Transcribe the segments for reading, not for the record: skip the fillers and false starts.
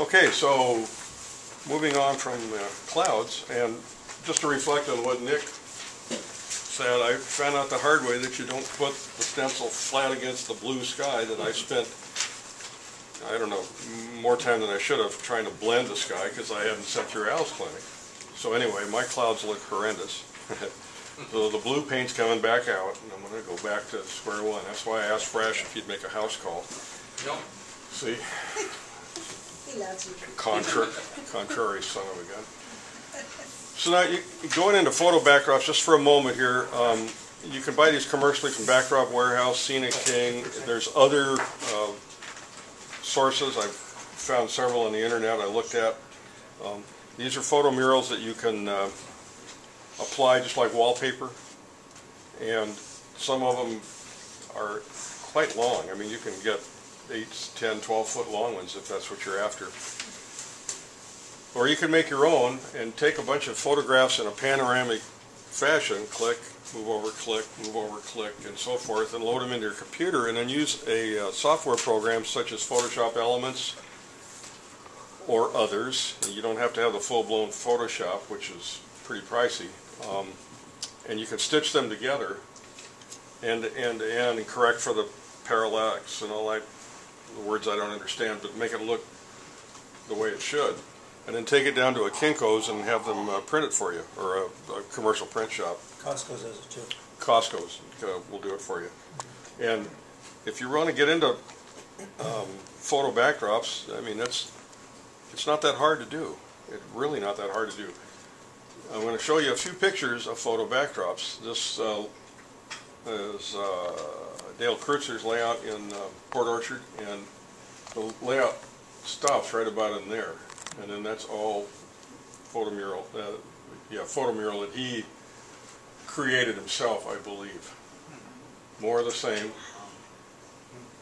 Okay, so moving on from clouds, and just to reflect on what Nick said, I found out the hard way that you don't put the stencil flat against the blue sky. That I spent, I don't know, more time than I should have trying to blend the sky because I hadn't sent through Al's clinic. So anyway, my clouds look horrendous. So the blue paint's coming back out, and I'm going to go back to square one. That's why I asked Fresh if he'd make a house call. Yep. See? He loves you. Contrary son of a gun. So now, going into photo backdrops, just for a moment here, you can buy these commercially from Backdrop Warehouse, Scenic King. There's other sources. I've found several on the internet I looked at. These are photo murals that you can apply just like wallpaper, and some of them are quite long. I mean, you can get 8, 10, 12-foot long ones if that's what you're after. Or you can make your own and take a bunch of photographs in a panoramic fashion, click, move over, click, and so forth, and load them into your computer, and then use a software program such as Photoshop Elements or others. You don't have to have the full-blown Photoshop, which is pretty pricey. And you can stitch them together end to end and correct for the parallax and all that, the words I don't understand, but make it look the way it should. And then take it down to a Kinko's and have them print it for you, or a commercial print shop. Costco's does it too. Costco's will do it for you. And if you want to get into photo backdrops, I mean, it's not that hard to do. It's really not that hard to do. I'm going to show you a few pictures of photo backdrops. This is Dale Kurtzer's layout in Port Orchard, and the layout stops right about in there. And then that's all photo mural. Photo mural that he created himself, I believe. More of the same.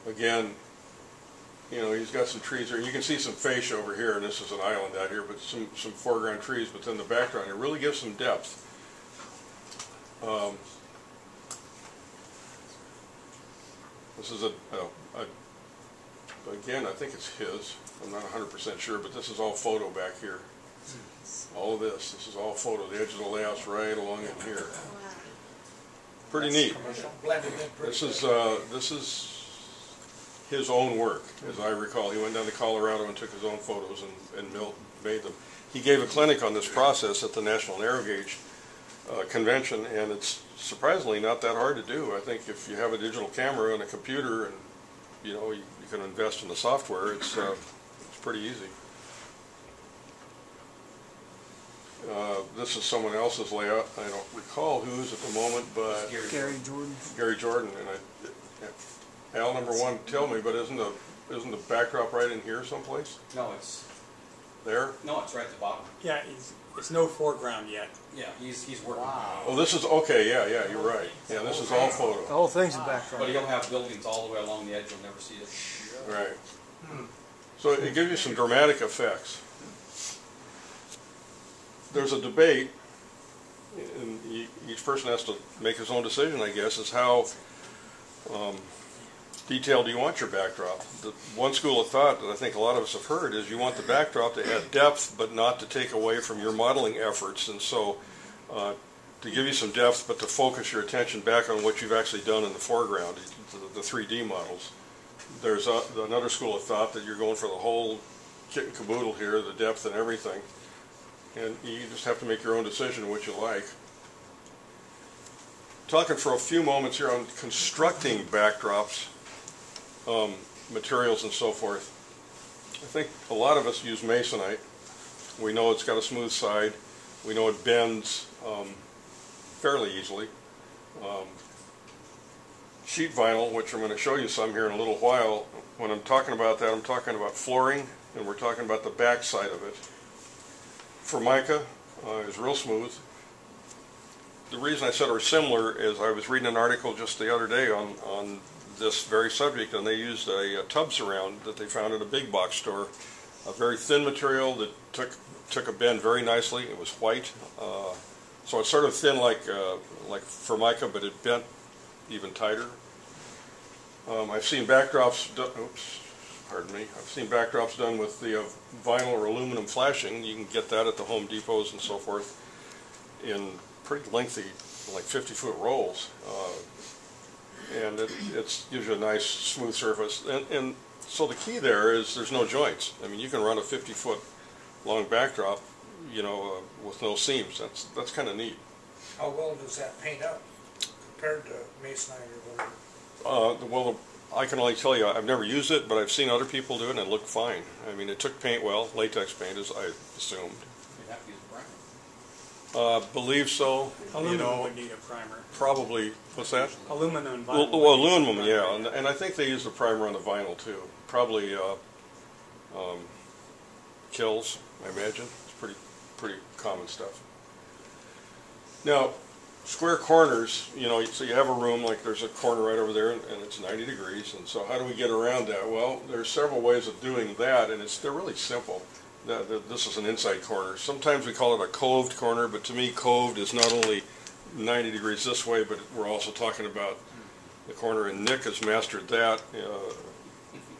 Again, you know, he's got some trees there. You can see some fascia over here, and this is an island out here, but some foreground trees. But then the background, it really gives some depth. This is again, I think it's his. I'm not 100% sure, but this is all photo back here. All of this is all photo. The edge of the layout's right along in here. Pretty neat. This is his own work, as I recall. He went down to Colorado and took his own photos and made them. He gave a clinic on this process at the National Narrow Gauge Convention, and it's surprisingly not that hard to do. I think if you have a digital camera and a computer, and you know, you can invest in the software, it's pretty easy. This is someone else's layout. I don't recall whose at the moment, but Gary Jordan. Gary Jordan, and Al, number one, tell me, but isn't the backdrop right in here someplace? No, it's there. No, it's right at the bottom. Yeah, it's no foreground yet. Yeah, he's working. Wow. Oh, this is okay. Yeah, you're right. Yeah, this is all photo. The whole thing's a background. But you'll have buildings all the way along the edge. You'll never see it. Right. So it gives you some dramatic effects. There's a debate, and each person has to make his own decision, I guess, is how detailed do you want your backdrop. The one school of thought that I think a lot of us have heard is you want the backdrop to add depth, but not to take away from your modeling efforts. And so to give you some depth, but to focus your attention back on what you've actually done in the foreground, the 3D models. There's another school of thought that you're going for the whole kit and caboodle here, the depth and everything. And you just have to make your own decision what you like. Talking for a few moments here on constructing backdrops, materials and so forth. I think a lot of us use masonite. We know it's got a smooth side. We know it bends fairly easily. Sheet vinyl, which I'm going to show you some here in a little while. When I'm talking about that, I'm talking about flooring, and we're talking about the back side of it. Formica is real smooth. The reason I said are similar is I was reading an article just the other day on this very subject, and they used a tub surround that they found at a big box store. A very thin material that took a bend very nicely. It was white, so it's sort of thin like Formica, but it bent even tighter. I've seen backdrops. Oops, pardon me. I've seen backdrops done with the vinyl or aluminum flashing. You can get that at the Home Depots and so forth in pretty lengthy, like 50-foot rolls. And it gives you a nice smooth surface. And so the key there is there's no joints. I mean, you can run a 50-foot long backdrop, you know, with no seams. That's kind of neat. How well does that paint up compared to masonite or whatever? Well, I can only tell you, I've never used it, but I've seen other people do it and it looked fine. I mean, it took paint well, latex paint, as I assumed. You'd have to use a primer. Believe so. Aluminum You know, would need a primer. probably, what's that? Aluminum and Well, vinyl. aluminum, yeah, and I think they use the primer on the vinyl too. Probably kills, I imagine. It's pretty common stuff. Now, square corners, you know, so you have a room, like there's a corner right over there, and it's 90 degrees, and so how do we get around that? Well, there's several ways of doing that, and they're really simple. This is an inside corner. Sometimes we call it a coved corner, but to me, coved is not only 90 degrees this way, but we're also talking about the corner, and Nick has mastered that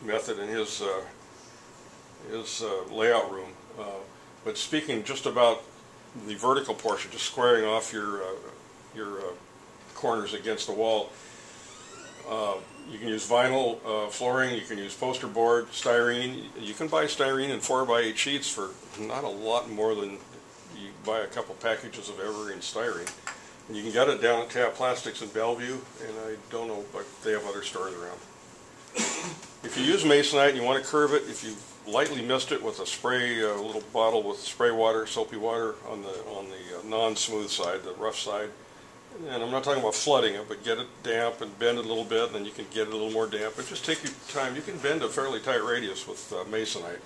method in his layout room. But speaking just about the vertical portion, just squaring off your corners against the wall, you can use vinyl flooring, you can use poster board, styrene. You can buy styrene in 4x8 sheets for not a lot more than you buy a couple packages of evergreen styrene. And you can get it down at Tap Plastics in Bellevue, and I don't know, but they have other stores around. If you use masonite and you want to curve it, if you lightly mist it with a spray, a little bottle with spray water, soapy water on the non-smooth side, the rough side, and I'm not talking about flooding it, but get it damp and bend it a little bit, and then you can get it a little more damp. But just take your time. You can bend a fairly tight radius with masonite.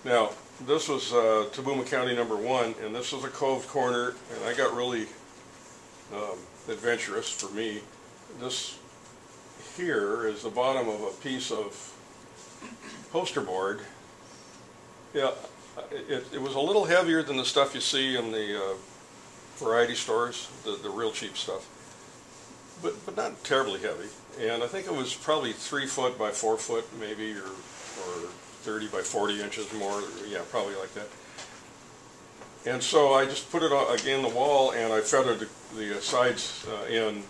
Now, this was Tabuma County #1, and this was a coved corner, and I got really adventurous for me. This here is the bottom of a piece of poster board. Yeah, it was a little heavier than the stuff you see in the variety stores, the real cheap stuff, but not terribly heavy. And I think it was probably 3 foot by 4 foot maybe, or 30 by 40 inches more, yeah, probably like that. And so I just put it again the wall, and I feathered the sides in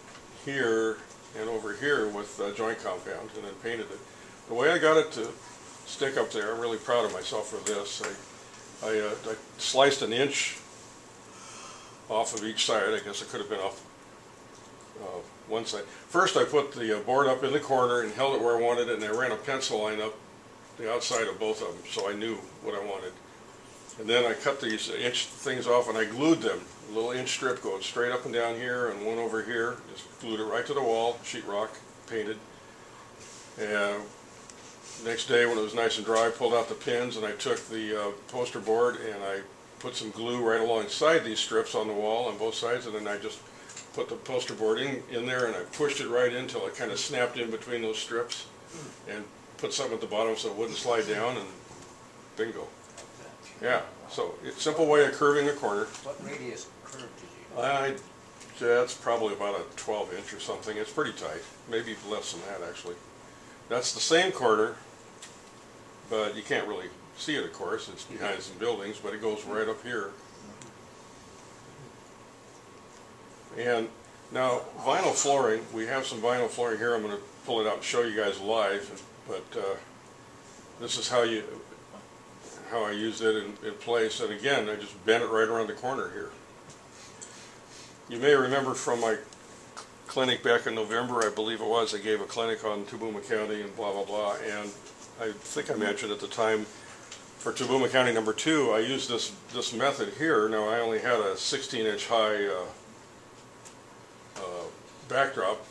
here and over here with joint compound, and then painted it. The way I got it to stick up there, I'm really proud of myself for this. I sliced an inch off of each side. I guess it could have been off one side. First I put the board up in the corner and held it where I wanted it, and I ran a pencil line up the outside of both of them so I knew what I wanted. And then I cut these inch things off and I glued them. A little inch strip going straight up and down here and one over here. Just glued it right to the wall, sheetrock, painted. And next day when it was nice and dry, I pulled out the pins and I took the poster board and I put some glue right alongside these strips on the wall on both sides, and then I just put the poster board in there and I pushed it right in until it kind of snapped in between those strips, and put something at the bottom so it wouldn't slide down, and bingo. Yeah, so it's a simple way of curving a corner. What radius curve did you? That's probably about a 12-inch or something. It's pretty tight, maybe less than that actually. That's the same corner, but you can't really see it, of course. It's behind some buildings, but it goes right up here. And now vinyl flooring, we have some vinyl flooring here. I'm going to pull it out and show you guys live, but this is how I used it in place. And again, I just bent it right around the corner here. You may remember from my clinic back in November, I believe it was, I gave a clinic on Tabuma County and blah blah blah, and I think I mentioned at the time for Tabuma County #2 I used this method here. Now I only had a 16-inch high backdrop,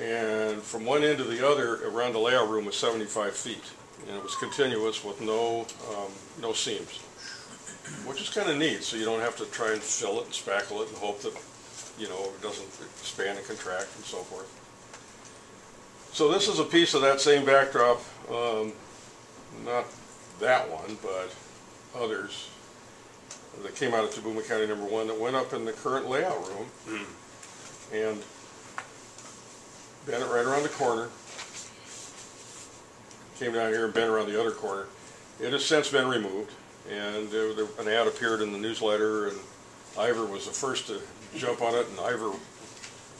and from one end to the other around the layout room was 75 feet, and it was continuous with no seams, which is kind of neat, so you don't have to try and fill it and spackle it and hope that, you know, it doesn't expand and contract and so forth. So this is a piece of that same backdrop, not that one, but others that came out of Tabuma County #1 that went up in the current layout room, and bent it right around the corner. came down here and bent around the other corner. It has since been removed, and an ad appeared in the newsletter, and Ivor was the first to jump on it, and Ivor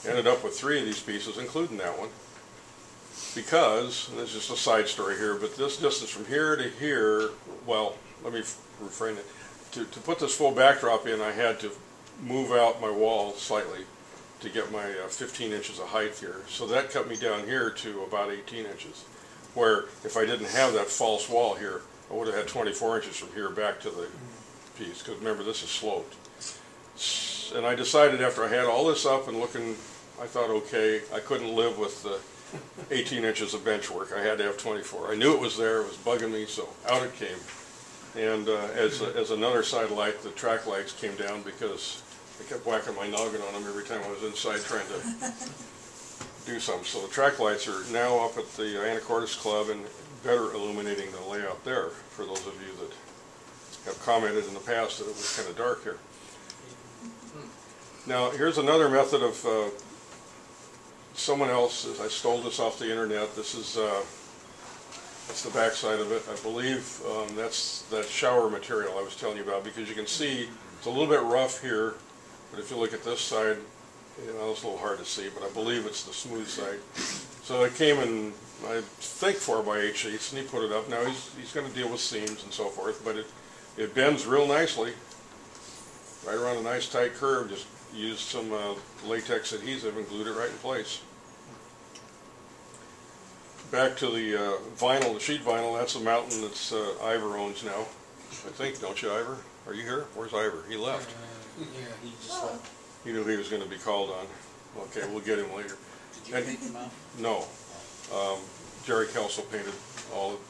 ended up with 3 of these pieces, including that one, because, and this is just a side story here, but this distance from here to here, well, let me reframe it. To put this full backdrop in, I had to move out my wall slightly to get my 15 inches of height here. So that cut me down here to about 18 inches, where if I didn't have that false wall here, I would have had 24 inches from here back to the piece, because remember, this is sloped. And I decided after I had all this up and looking, I thought, okay, I couldn't live with the 18 inches of bench work. I had to have 24. I knew it was there, it was bugging me, so out it came. And as another side light, the track lights came down because I kept whacking my noggin on them every time I was inside trying to do something. So the track lights are now up at the Anacortes Club and better illuminating the layout there, for those of you that have commented in the past that it was kind of dark here. Now here's another method of someone else. I stole this off the internet. This is that's the back side of it. I believe that's that shower material I was telling you about, because you can see it's a little bit rough here, but if you look at this side, you know, it's a little hard to see, but I believe it's the smooth side. So it came in, I think, 4x8 sheets, and he put it up. Now he's going to deal with seams and so forth, but it bends real nicely, right around a nice tight curve. Just used some latex adhesive and glued it right in place. Back to the vinyl, the sheet vinyl. That's a mountain that's Ivor owns now, I think, don't you, Ivor? Are you here? Where's Ivor? He left. Yeah, he just left. He knew he was going to be called on. Okay, we'll get him later. Did you paint him out? No. Jerry Kelso painted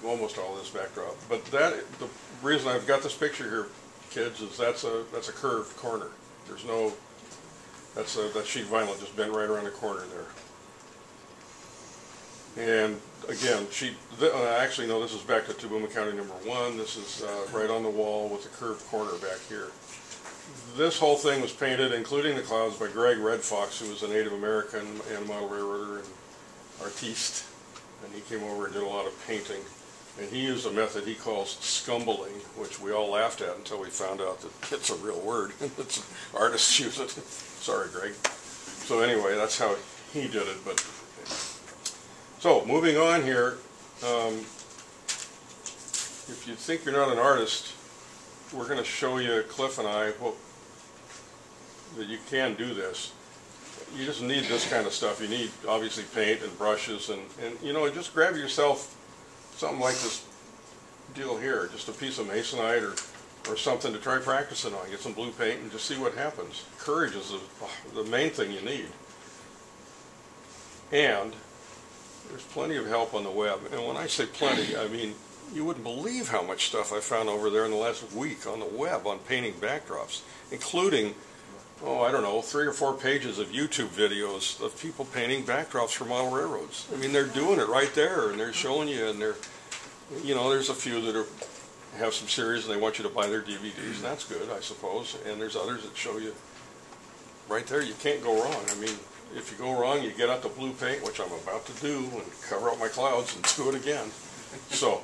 almost all this backdrop. But the reason I've got this picture here, kids, is that's a curved corner. There's no, that sheet vinyl just bent right around the corner there. And again, actually no, this is back to Toobooma County number 1. This is right on the wall with a curved corner back here. This whole thing was painted, including the clouds, by Greg Red Fox, who was a Native American and model railroader and artiste. And he came over and did a lot of painting. And he used a method he calls scumbling, which we all laughed at until we found out that it's a real word. Artists use it. Sorry, Greg. So anyway, that's how he did it. But so moving on here, if you think you're not an artist, we're going to show you, Cliff and I, that you can do this. You just need this kind of stuff. You need, obviously, paint and brushes, and you know, just grab yourself something like this deal here, just a piece of masonite or something to try practicing on. Get some blue paint and just see what happens. Courage is the main thing you need. And there's plenty of help on the web. And when I say plenty, I mean, you wouldn't believe how much stuff I found over there in the last week on the web on painting backdrops, including, oh, I don't know, 3 or 4 pages of YouTube videos of people painting backdrops for model railroads. I mean, they're doing it right there, and they're showing you, and you know, there's a few that have some series, and they want you to buy their DVDs, and that's good, I suppose. And there's others that show you right there. You can't go wrong. I mean, if you go wrong, you get out the blue paint, which I'm about to do, and cover up my clouds and do it again. So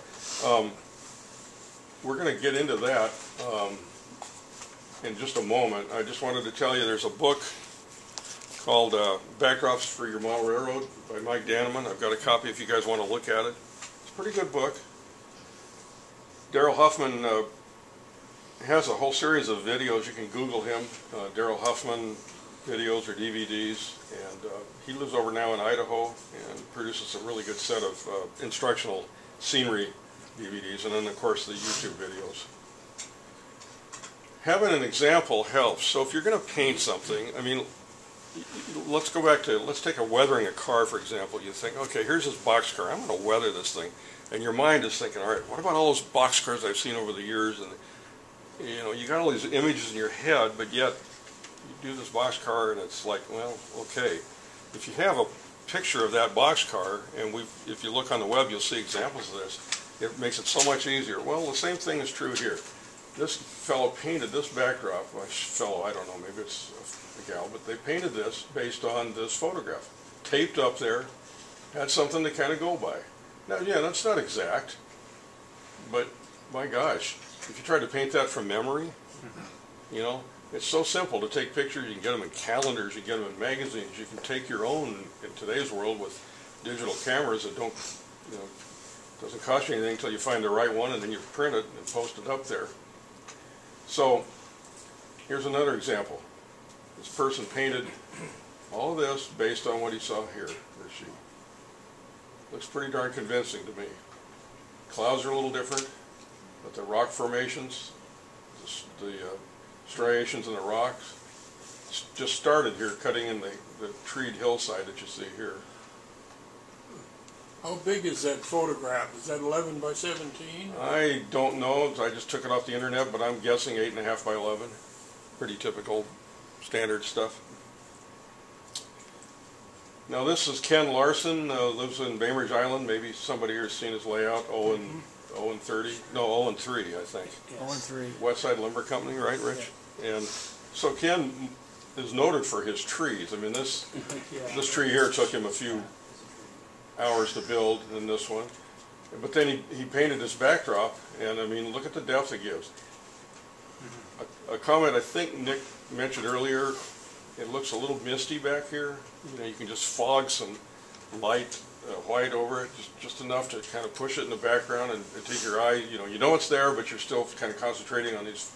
we're going to get into that in just a moment. I just wanted to tell you there's a book called Backdrops for Your Model Railroad by Mike Danneman. I've got a copy if you guys want to look at it. It's a pretty good book. Daryl Huffman has a whole series of videos. You can Google him, Daryl Huffman videos or DVDs, and he lives over now in Idaho and produces a really good set of instructional scenery DVDs, and then of course the YouTube videos. Having an example helps. So if you're going to paint something, I mean, let's go back to, let's take weathering a car, for example. You think, okay, here's this boxcar. I'm going to weather this thing. And your mind is thinking, all right, what about all those boxcars I've seen over the years? And, you know, you got all these images in your head, but yet you do this boxcar and it's like, well, okay. If you have a picture of that boxcar, and if you look on the web, you'll see examples of this, it makes it so much easier. Well, the same thing is true here. This fellow painted this backdrop. Well, fellow, I don't know, maybe it's a gal, but they painted this based on this photograph. Taped up there, had something to kind of go by. Now, yeah, that's not exact, but my gosh, if you try to paint that from memory, you know, it's so simple to take pictures. You can get them in calendars, you can get them in magazines. You can take your own in today's world with digital cameras that don't, you know, doesn't cost you anything until you find the right one, and then you print it and post it up there. So here's another example. This person painted all of this based on what he saw here, or she. Looks pretty darn convincing to me. Clouds are a little different, but the rock formations, the striations in the rocks, just started here cutting in the treed hillside that you see here. How big is that photograph? Is that 11 by 17? I don't know. I just took it off the internet, but I'm guessing 8.5 by 11. Pretty typical, standard stuff. Now this is Ken Larson, lives in Bainbridge Island. Maybe somebody here has seen his layout. 0 and 30. No, 0 and 3, I think. Yes. 0 and 3. Westside Lumber Company, right, Rich? Yeah. And so Ken is noted for his trees. I mean, this tree here took him a few hours to build than this one. But then he painted this backdrop, and I mean, look at the depth it gives. A comment I think Nick mentioned earlier, it looks a little misty back here. You know, you can just fog some light white over it, just enough to kind of push it in the background and take your eye, you know it's there, but you're still kind of concentrating on these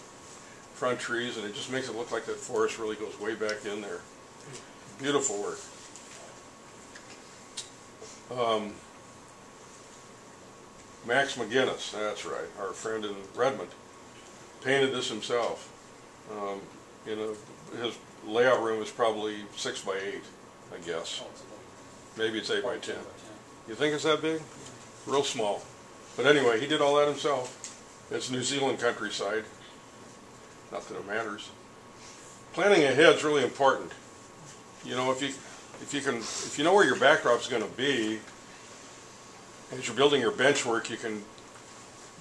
front trees, and it just makes it look like that forest really goes way back in there. Beautiful work. Max McGinnis, that's right, our friend in Redmond, painted this himself. His layout room is probably 6 by 8, I guess. Maybe it's 8 by 10. You think it's that big? Real small. But anyway, he did all that himself. It's New Zealand countryside. Not that it matters. Planning ahead is really important. You know, if you know where your backdrop's going to be, as you're building your bench work, you can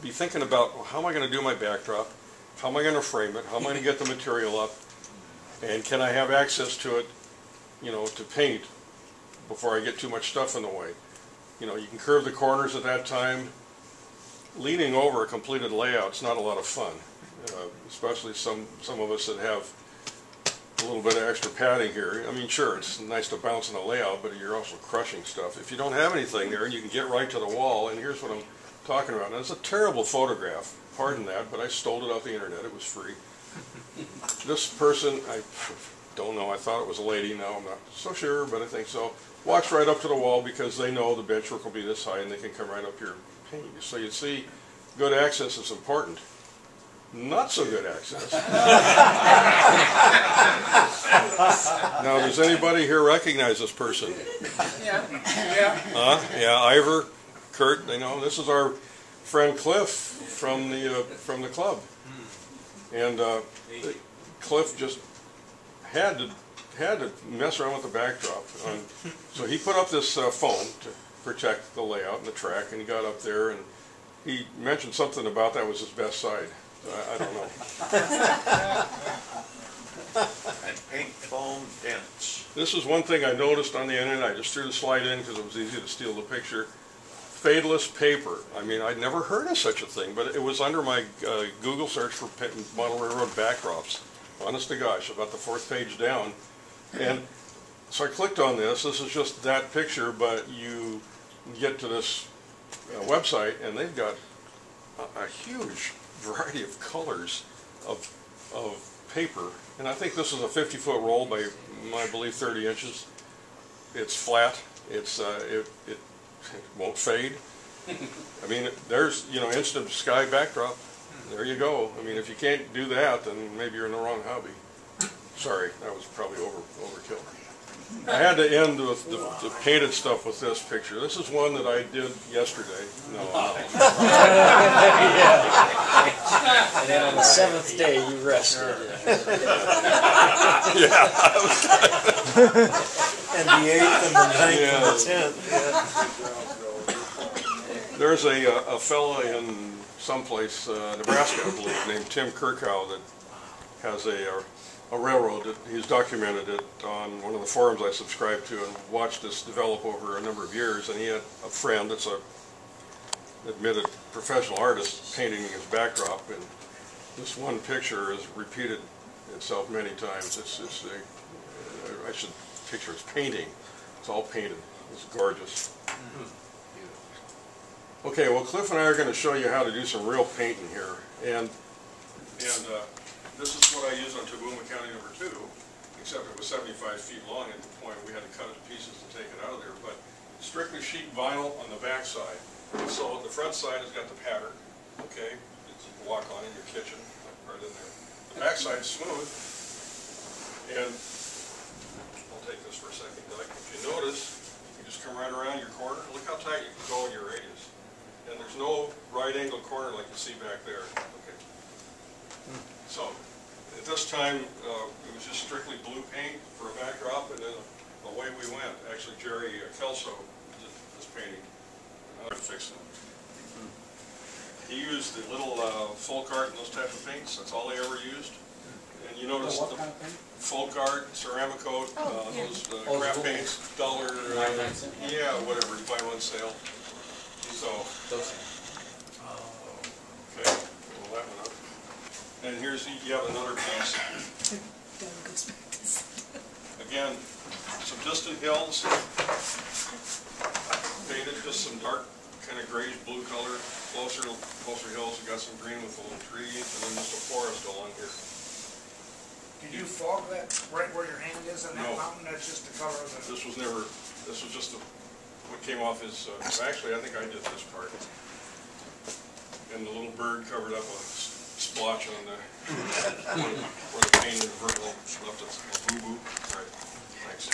be thinking about, well, how am I going to do my backdrop? How am I going to frame it? How am I going to get the material up? And can I have access to it, you know, to paint before I get too much stuff in the way? You know, you can curve the corners at that time. Leaning over a completed layout's not a lot of fun, especially some of us that have a little bit of extra padding here. I mean, sure, it's nice to bounce in the layout, but you're also crushing stuff. If you don't have anything there, you can get right to the wall, and here's what I'm talking about. Now, it's a terrible photograph, pardon that, but I stole it off the internet. It was free. This person, I don't know, I thought it was a lady, now I'm not so sure, but I think so, walks right up to the wall because they know the bench work will be this high and they can come right up here and paint. So you see, good access is important. Not so good access. Now, does anybody here recognize this person? Yeah. Yeah, Ivor, Kurt, they know. This is our friend Cliff from the club. And Cliff just had to mess around with the backdrop. So he put up this foam to protect the layout and the track, and he got up there and he mentioned something about that was his best side. I don't know. And paint foam dents. This is one thing I noticed on the internet. I just threw the slide in because it was easy to steal the picture. Fadeless paper. I mean, I'd never heard of such a thing, but it was under my Google search for model railroad backdrops. Honest to gosh, about the 4th page down. And so I clicked on this. This is just that picture, but you get to this website, and they've got a huge variety of colors of paper. And I think this is a 50-foot roll by, I believe, 30 inches. It's flat. It's it won't fade. I mean, there's, you know, instant sky backdrop. There you go. I mean, if you can't do that, then maybe you're in the wrong hobby. Sorry, that was probably overkill. I had to end with the painted stuff with this picture. This is one that I did yesterday. No. And then on the 7th day, you rested. Yeah. And the 8th and the 9th and the 10th. There's a fella in someplace, Nebraska, I believe, named Tim Kirkhow that has a railroad. That he's documented it on one of the forums I subscribed to and watched this develop over a number of years. And he had a friend that's a admitted professional artist painting his backdrop, and this one picture has repeated itself many times. I should picture it's painting. It's all painted. It's gorgeous. Okay, well, Cliff and I are going to show you how to do some real painting here, and this is what I used on Toowoomba County number 2, except it was 75 feet long at the point we had to cut it to pieces to take it out of there. But strictly sheet vinyl on the back side. So the front side has got the pattern, okay? You can walk on in your kitchen, right in there. The back side's smooth, and I'll take this for a second, Doug. If you notice, you just come right around your corner. Look how tight you can go in your radius. And there's no right angle corner like you see back there. Okay. So at this time, it was just strictly blue paint for a backdrop, and then away we went. Actually, Jerry Kelso did this painting. I fixed it. He used the little folk art and those type of paints. That's all they ever used. And you notice What the kind of paint? folk art, ceramic coat, yeah. those Oh, craft little- paints, $1. 99 cents? Yeah, whatever. You buy one sale. So. Those. Okay, roll that one up. And here's, you have another piece. Down goes back to sleep. Again, some distant hills. Painted just some dark, kind of grayish blue color. Closer hills, we got some green with a little trees, and then just a forest along here. Did you fog that right where your hand is on that No. mountain? That's just the color of the... This was just what came off his, actually, I think I did this part. And the little bird covered up a splotch on the, where the paint inadvertently left a boo-boo. All right, thanks.